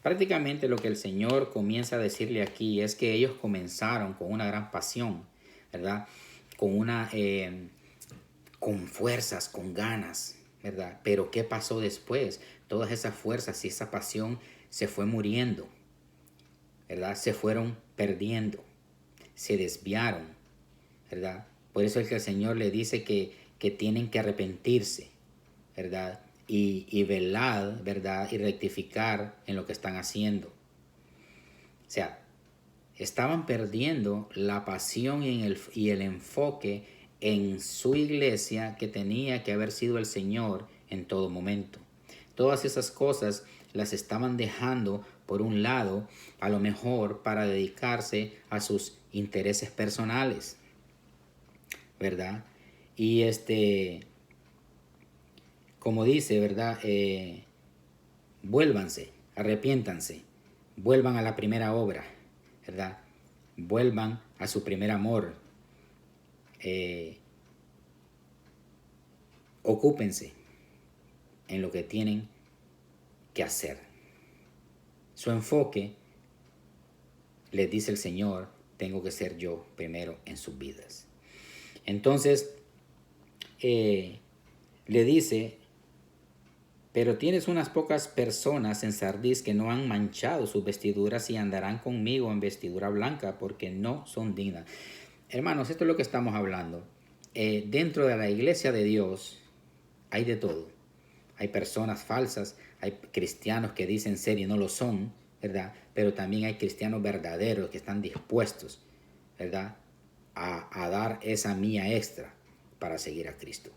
[SPEAKER 1] Prácticamente lo que el Señor comienza a decirle aquí es que ellos comenzaron con una gran pasión, ¿verdad? Con fuerzas, con ganas, ¿verdad? Pero ¿qué pasó después? Todas esas fuerzas y esa pasión se fue muriendo, ¿verdad? Se fueron perdiendo, se desviaron, ¿verdad? Por eso es que el Señor le dice que tienen que arrepentirse, ¿verdad? Y velar, ¿verdad? Y rectificar en lo que están haciendo. O sea, estaban perdiendo la pasión y el enfoque en su iglesia que tenía que haber sido el Señor en todo momento. Todas esas cosas las estaban dejando por un lado, a lo mejor para dedicarse a sus intereses personales, ¿verdad? Y como dice, ¿verdad? Vuélvanse, arrepiéntanse, vuelvan a la primera obra, ¿verdad? Vuelvan a su primer amor. Ocúpense en lo que tienen que hacer. Su enfoque, les dice el Señor, tengo que ser yo primero en sus vidas. Entonces, le dice, pero tienes unas pocas personas en Sardis que no han manchado sus vestiduras y andarán conmigo en vestidura blanca porque no son dignas. Hermanos, esto es lo que estamos hablando. Dentro de la iglesia de Dios hay de todo. Hay personas falsas, hay cristianos que dicen ser y no lo son, ¿verdad? Pero también hay cristianos verdaderos que están dispuestos, ¿verdad? A dar esa mía extra para seguir a Cristo.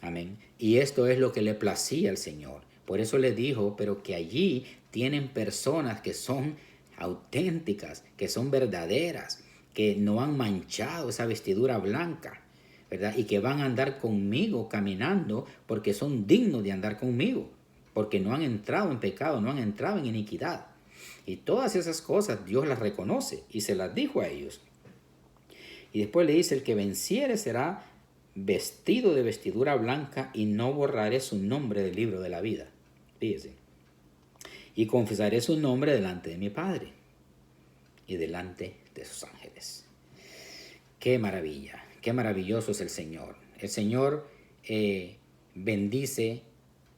[SPEAKER 1] Amén. Y esto es lo que le placía al Señor. Por eso le dijo, pero que allí tienen personas que son auténticas, que son verdaderas, que no han manchado esa vestidura blanca, ¿verdad? Y que van a andar conmigo caminando porque son dignos de andar conmigo, porque no han entrado en pecado, no han entrado en iniquidad. Y todas esas cosas Dios las reconoce y se las dijo a ellos. Y después le dice, el que venciere será vestido de vestidura blanca y no borraré su nombre del libro de la vida. Fíjese. Y confesaré su nombre delante de mi Padre y delante de sus ángeles. Qué maravilla, qué maravilloso es el Señor. El Señor bendice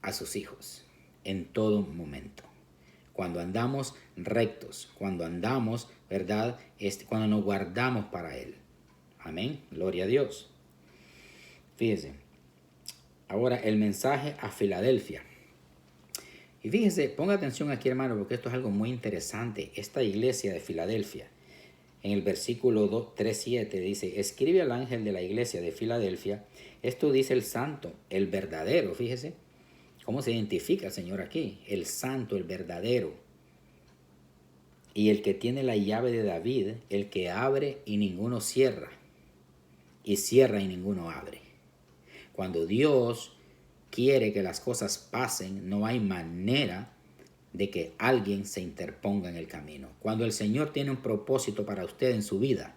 [SPEAKER 1] a sus hijos en todo momento. Cuando andamos rectos, cuando andamos, ¿verdad? Cuando nos guardamos para Él. Amén. Gloria a Dios. Fíjese. Ahora el mensaje a Filadelfia. Y fíjese, ponga atención aquí, hermano, porque esto es algo muy interesante. Esta iglesia de Filadelfia, en el versículo 3:7 dice, escribe al ángel de la iglesia de Filadelfia. Esto dice el santo, el verdadero. Fíjese cómo se identifica el Señor aquí. El santo, el verdadero. Y el que tiene la llave de David, el que abre y ninguno cierra. Y cierra y ninguno abre. Cuando Dios quiere que las cosas pasen, no hay manera de que alguien se interponga en el camino. Cuando el Señor tiene un propósito para usted en su vida,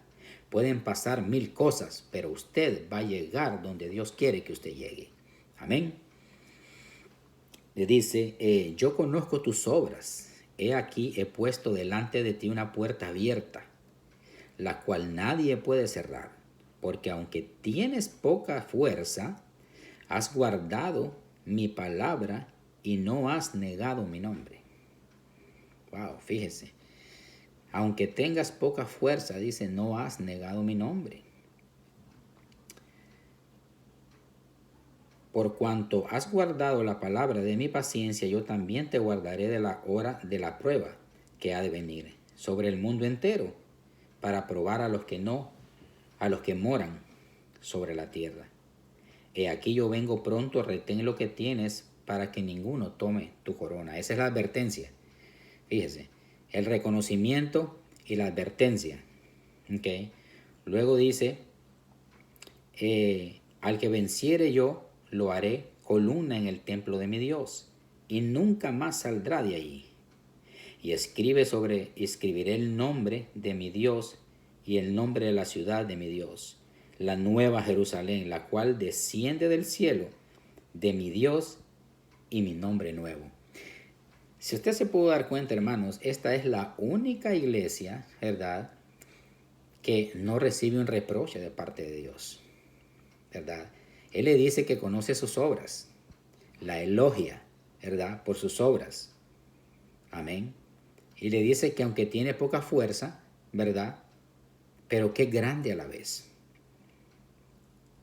[SPEAKER 1] pueden pasar 1000 cosas, pero usted va a llegar donde Dios quiere que usted llegue. Amén. Le dice, yo conozco tus obras. He aquí he puesto delante de ti una puerta abierta, la cual nadie puede cerrar, porque aunque tienes poca fuerza, has guardado mi palabra y no has negado mi nombre. Wow, fíjese. Aunque tengas poca fuerza, dice, no has negado mi nombre. Por cuanto has guardado la palabra de mi paciencia, yo también te guardaré de la hora de la prueba que ha de venir sobre el mundo entero, para probar a los que no, a los que moran sobre la tierra. He aquí yo vengo pronto, retén lo que tienes para que ninguno tome tu corona. Esa es la advertencia. Fíjese, el reconocimiento y la advertencia. ¿Okay? Luego dice, al que venciere yo, lo haré columna en el templo de mi Dios, y nunca más saldrá de allí. Y escribiré el nombre de mi Dios y el nombre de la ciudad de mi Dios, la nueva Jerusalén, la cual desciende del cielo de mi Dios, y mi nombre nuevo. Si usted se pudo dar cuenta, hermanos, esta es la única iglesia, ¿verdad?, que no recibe un reproche de parte de Dios, ¿verdad? Él le dice que conoce sus obras, la elogia, ¿verdad?, por sus obras. Amén. Y le dice que aunque tiene poca fuerza, ¿verdad?, pero que es grande a la vez.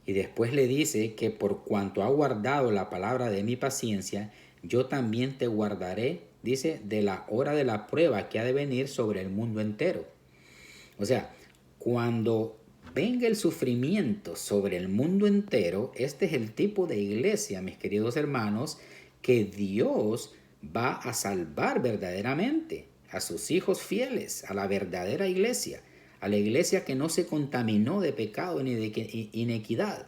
[SPEAKER 1] Y después le dice que por cuanto ha guardado la palabra de mi paciencia, yo también te guardaré, dice, de la hora de la prueba que ha de venir sobre el mundo entero. O sea, cuando venga el sufrimiento sobre el mundo entero, este es el tipo de iglesia, mis queridos hermanos, que Dios va a salvar verdaderamente a sus hijos fieles, a la verdadera iglesia, a la iglesia que no se contaminó de pecado ni de inequidad,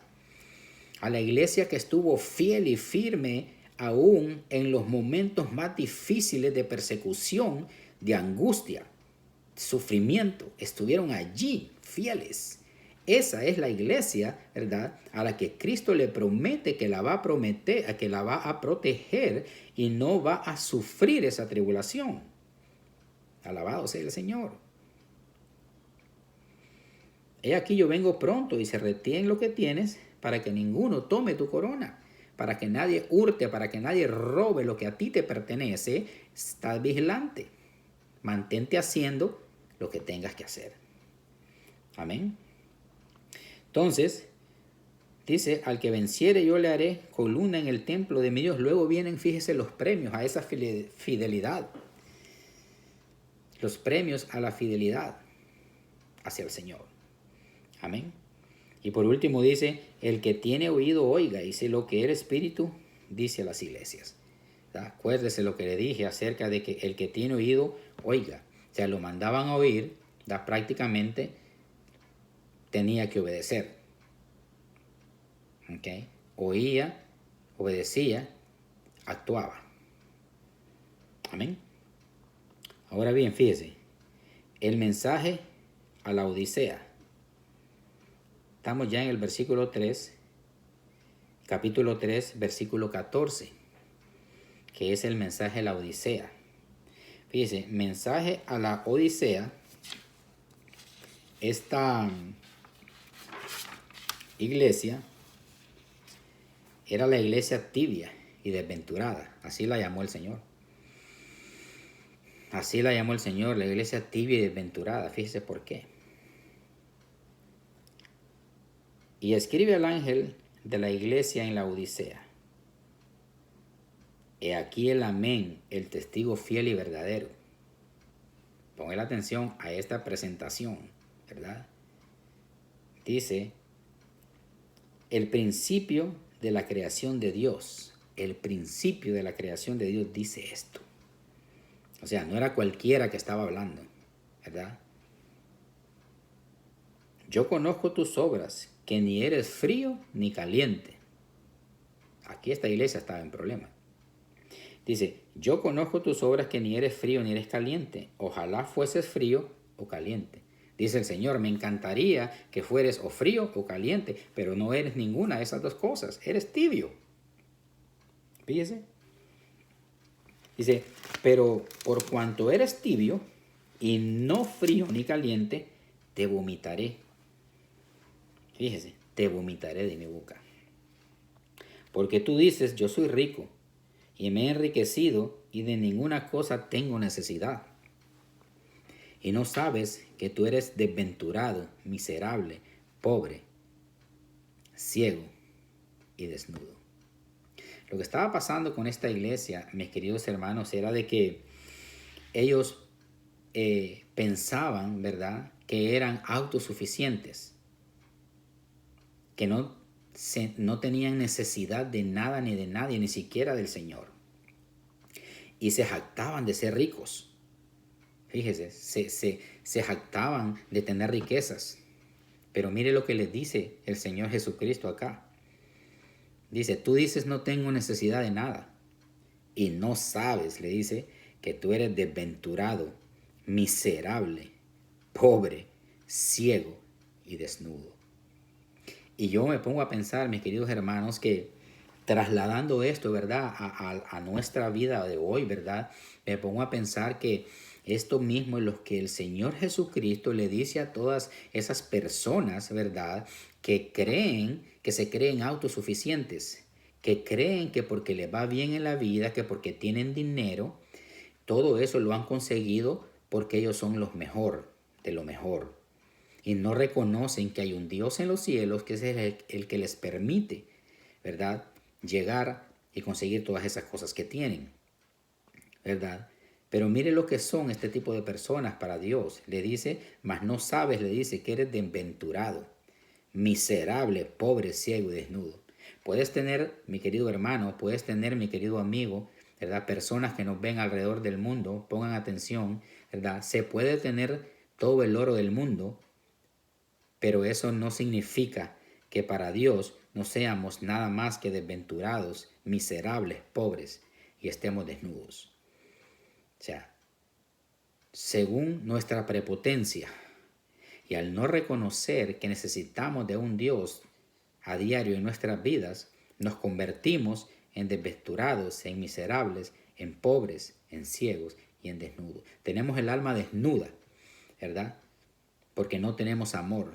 [SPEAKER 1] a la iglesia que estuvo fiel y firme aún en los momentos más difíciles de persecución, de angustia, sufrimiento, estuvieron allí fieles. Esa es la iglesia, ¿verdad?, a la que Cristo le promete que la va a prometer, que la va a proteger y no va a sufrir esa tribulación. Alabado sea el Señor. He aquí yo vengo pronto, y se retén lo que tienes para que ninguno tome tu corona, para que nadie hurte, para que nadie robe lo que a ti te pertenece. Estás vigilante. Mantente haciendo lo que tengas que hacer. Amén. Entonces, dice, al que venciere yo le haré columna en el templo de mi Dios. Luego vienen, fíjese, los premios a esa fidelidad. Los premios a la fidelidad hacia el Señor. Amén. Y por último dice, el que tiene oído oiga, dice lo que el Espíritu dice a las iglesias. Acuérdese lo que le dije acerca de que el que tiene oído oiga. O sea, lo mandaban a oír, prácticamente tenía que obedecer. ¿Okay? Oía, obedecía, actuaba. Amén. Ahora bien, fíjese, el mensaje a la Odisea. Estamos ya en el versículo 3, capítulo 3, versículo 14, que es el mensaje a la Odisea. Fíjese, mensaje a la Odisea. Esta iglesia era la iglesia tibia y desventurada. Así la llamó el Señor. Así la llamó el Señor, la iglesia tibia y desventurada. Fíjese por qué. Y escribe al ángel de la iglesia en la Odisea. He aquí el amén, el testigo fiel y verdadero. Ponga la atención a esta presentación, ¿verdad? Dice, el principio de la creación de Dios. El principio de la creación de Dios dice esto. O sea, no era cualquiera que estaba hablando, ¿verdad? Yo conozco tus obras, que ni eres frío ni caliente. Aquí esta iglesia estaba en problema. Dice, yo conozco tus obras, que ni eres frío ni eres caliente. Ojalá fueses frío o caliente. Dice el Señor, me encantaría que fueres o frío o caliente, pero no eres ninguna de esas dos cosas. Eres tibio. Fíjese. Dice, pero por cuanto eres tibio y no frío ni caliente, te vomitaré. Fíjese, te vomitaré de mi boca. Porque tú dices, yo soy rico y me he enriquecido y de ninguna cosa tengo necesidad. y no sabes que tú eres desventurado, miserable, pobre, ciego y desnudo. Lo que estaba pasando con esta iglesia, mis queridos hermanos, era de que ellos pensaban, ¿verdad?, que eran autosuficientes, que no tenían necesidad de nada ni de nadie, ni siquiera del Señor. Y se jactaban de ser ricos. Fíjese, se jactaban de tener riquezas. Pero mire lo que les dice el Señor Jesucristo acá. Dice, tú dices no tengo necesidad de nada. Y no sabes, le dice, que tú eres desventurado, miserable, pobre, ciego y desnudo. Y yo me pongo a pensar, mis queridos hermanos, que trasladando esto, ¿verdad?, a nuestra vida de hoy, ¿verdad?, me pongo a pensar que esto mismo es lo que el Señor Jesucristo le dice a todas esas personas, ¿verdad?, que creen, que se creen autosuficientes, que creen que porque les va bien en la vida, que porque tienen dinero, todo eso lo han conseguido porque ellos son los mejor de lo mejor. Y no reconocen que hay un Dios en los cielos que es el que les permite, ¿verdad?, llegar y conseguir todas esas cosas que tienen, ¿verdad? Pero mire lo que son este tipo de personas para Dios. Le dice, mas no sabes, le dice que eres desventurado, miserable, pobre, ciego y desnudo. Puedes tener, mi querido hermano, puedes tener, mi querido amigo, ¿verdad?, personas que nos ven alrededor del mundo, pongan atención, ¿verdad? Se puede tener todo el oro del mundo, pero eso no significa que para Dios no seamos nada más que desventurados, miserables, pobres y estemos desnudos. O sea, según nuestra prepotencia y al no reconocer que necesitamos de un Dios a diario en nuestras vidas, nos convertimos en desventurados, en miserables, en pobres, en ciegos y en desnudos. Tenemos el alma desnuda, ¿verdad? Porque no tenemos amor.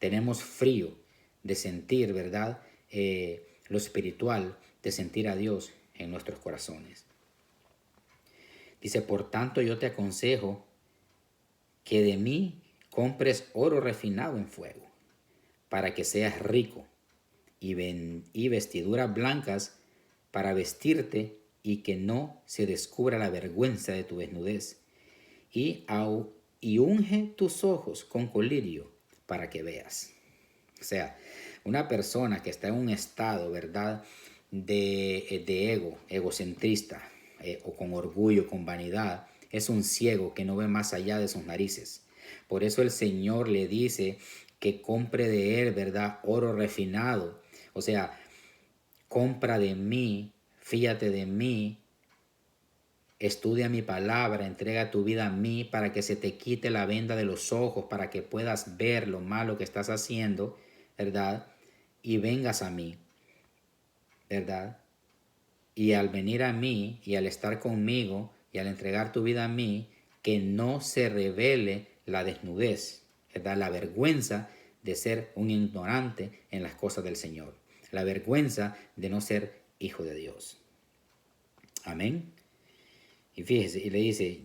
[SPEAKER 1] Tenemos frío de sentir, ¿verdad?, lo espiritual, de sentir a Dios en nuestros corazones. Dice, por tanto yo te aconsejo que de mí compres oro refinado en fuego, para que seas rico, y vestiduras blancas para vestirte y que no se descubra la vergüenza de tu desnudez. Y unge tus ojos con colirio para que veas. O sea, una persona que está en un estado, ¿verdad?, de egocentrista, o con orgullo, con vanidad, es un ciego que no ve más allá de sus narices. Por eso el Señor le dice que compre de Él, ¿verdad?, oro refinado. O sea, compra de mí, fíate de mí, estudia mi palabra, entrega tu vida a mí para que se te quite la venda de los ojos, para que puedas ver lo malo que estás haciendo, ¿verdad? Y vengas a mí, ¿verdad? Y al venir a mí y al estar conmigo y al entregar tu vida a mí, que no se revele la desnudez, ¿verdad?, la vergüenza de ser un ignorante en las cosas del Señor, la vergüenza de no ser hijo de Dios. Amén. Y fíjese, y le dice,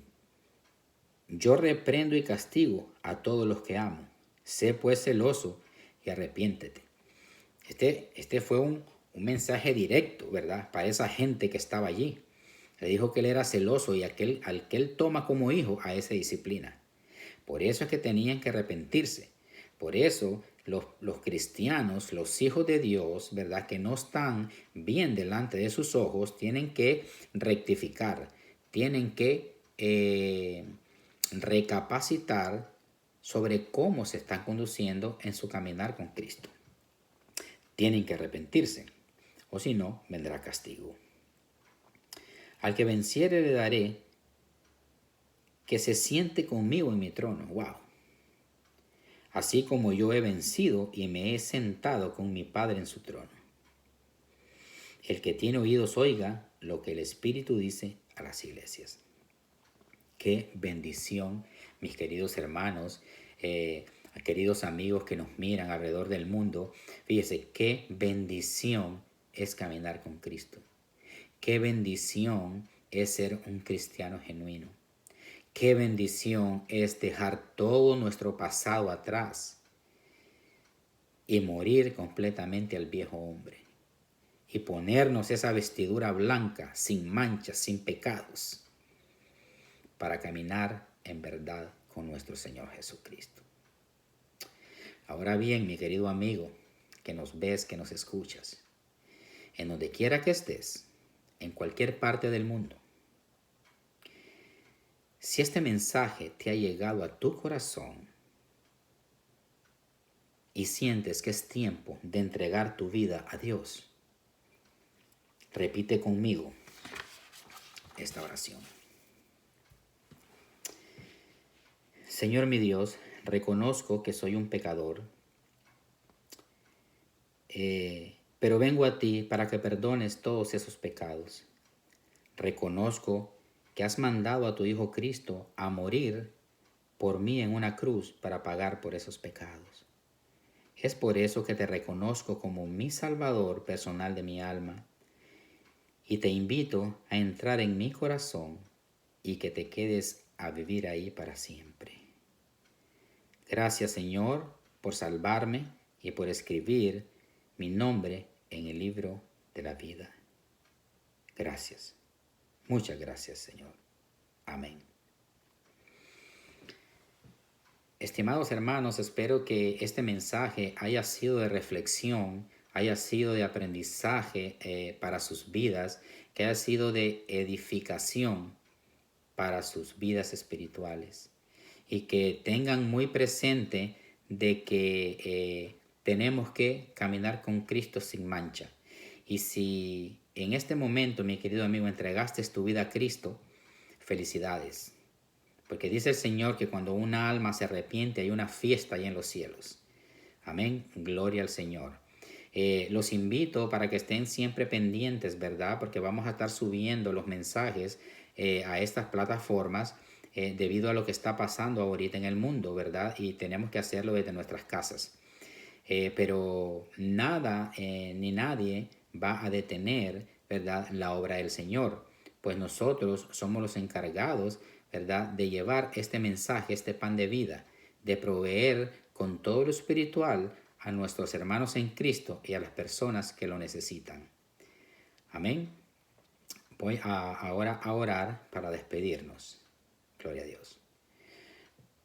[SPEAKER 1] yo reprendo y castigo a todos los que amo. Sé pues celoso y arrepiéntete. Este fue un mensaje directo, ¿verdad?, para esa gente que estaba allí. Le dijo que él era celoso y al que él toma como hijo, a esa disciplina. Por eso es que tenían que arrepentirse. Por eso los cristianos, los hijos de Dios, ¿verdad?, que no están bien delante de sus ojos, tienen que rectificar, tienen que recapacitar sobre cómo se están conduciendo en su caminar con Cristo. Tienen que arrepentirse, o si no, vendrá castigo. Al que venciere le daré que se siente conmigo en mi trono. ¡Wow! Así como yo he vencido y me he sentado con mi Padre en su trono. El que tiene oídos oiga lo que el Espíritu dice a las iglesias. Qué bendición, mis queridos hermanos, queridos amigos que nos miran alrededor del mundo. Fíjese, qué bendición es caminar con Cristo. Qué bendición es ser un cristiano genuino. Qué bendición es dejar todo nuestro pasado atrás y morir completamente al viejo hombre y ponernos esa vestidura blanca, sin manchas, sin pecados, para caminar en verdad con nuestro Señor Jesucristo. Ahora bien, mi querido amigo, que nos ves, que nos escuchas, en donde quiera que estés, en cualquier parte del mundo, si este mensaje te ha llegado a tu corazón y sientes que es tiempo de entregar tu vida a Dios, repite conmigo esta oración. Señor mi Dios, reconozco que soy un pecador, pero vengo a ti para que perdones todos esos pecados. Reconozco que has mandado a tu Hijo Cristo a morir por mí en una cruz para pagar por esos pecados. Es por eso que te reconozco como mi Salvador personal de mi alma y te invito a entrar en mi corazón y que te quedes a vivir ahí para siempre. Gracias, Señor, por salvarme y por escribir mi nombre en el libro de la vida. Gracias. Muchas gracias, Señor. Amén. Estimados hermanos, espero que este mensaje haya sido de reflexión, haya sido de aprendizaje para sus vidas, que haya sido de edificación para sus vidas espirituales. Y que tengan muy presente de que tenemos que caminar con Cristo sin mancha. Y si en este momento, mi querido amigo, entregaste tu vida a Cristo, felicidades. Porque dice el Señor que cuando una alma se arrepiente hay una fiesta ahí en los cielos. Amén. Gloria al Señor. Los invito para que estén siempre pendientes, ¿verdad? Porque vamos a estar subiendo los mensajes a estas plataformas debido a lo que está pasando ahorita en el mundo, ¿verdad? Y tenemos que hacerlo desde nuestras casas. Pero nada ni nadie va a detener, ¿verdad?, la obra del Señor. Pues nosotros somos los encargados, ¿verdad?, de llevar este mensaje, este pan de vida, de proveer con todo lo espiritual a nuestros hermanos en Cristo y a las personas que lo necesitan. Amén. Voy ahora a orar para despedirnos. Gloria a Dios.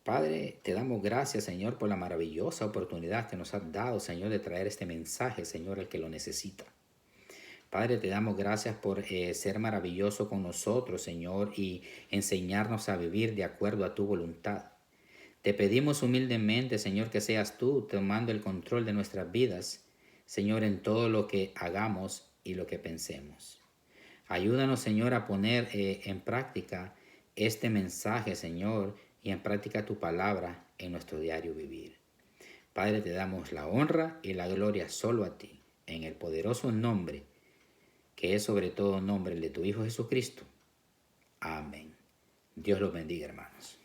[SPEAKER 1] Padre, te damos gracias, Señor, por la maravillosa oportunidad que nos has dado, Señor, de traer este mensaje, Señor, al que lo necesita. Padre, te damos gracias por ser maravilloso con nosotros, Señor, y enseñarnos a vivir de acuerdo a tu voluntad. Te pedimos humildemente, Señor, que seas tú tomando el control de nuestras vidas, Señor, en todo lo que hagamos y lo que pensemos. Ayúdanos, Señor, a poner en práctica este mensaje, Señor, y en práctica tu palabra en nuestro diario vivir. Padre, te damos la honra y la gloria solo a ti, en el poderoso nombre, que es sobre todo nombre, el de tu Hijo Jesucristo. Amén. Dios los bendiga, hermanos.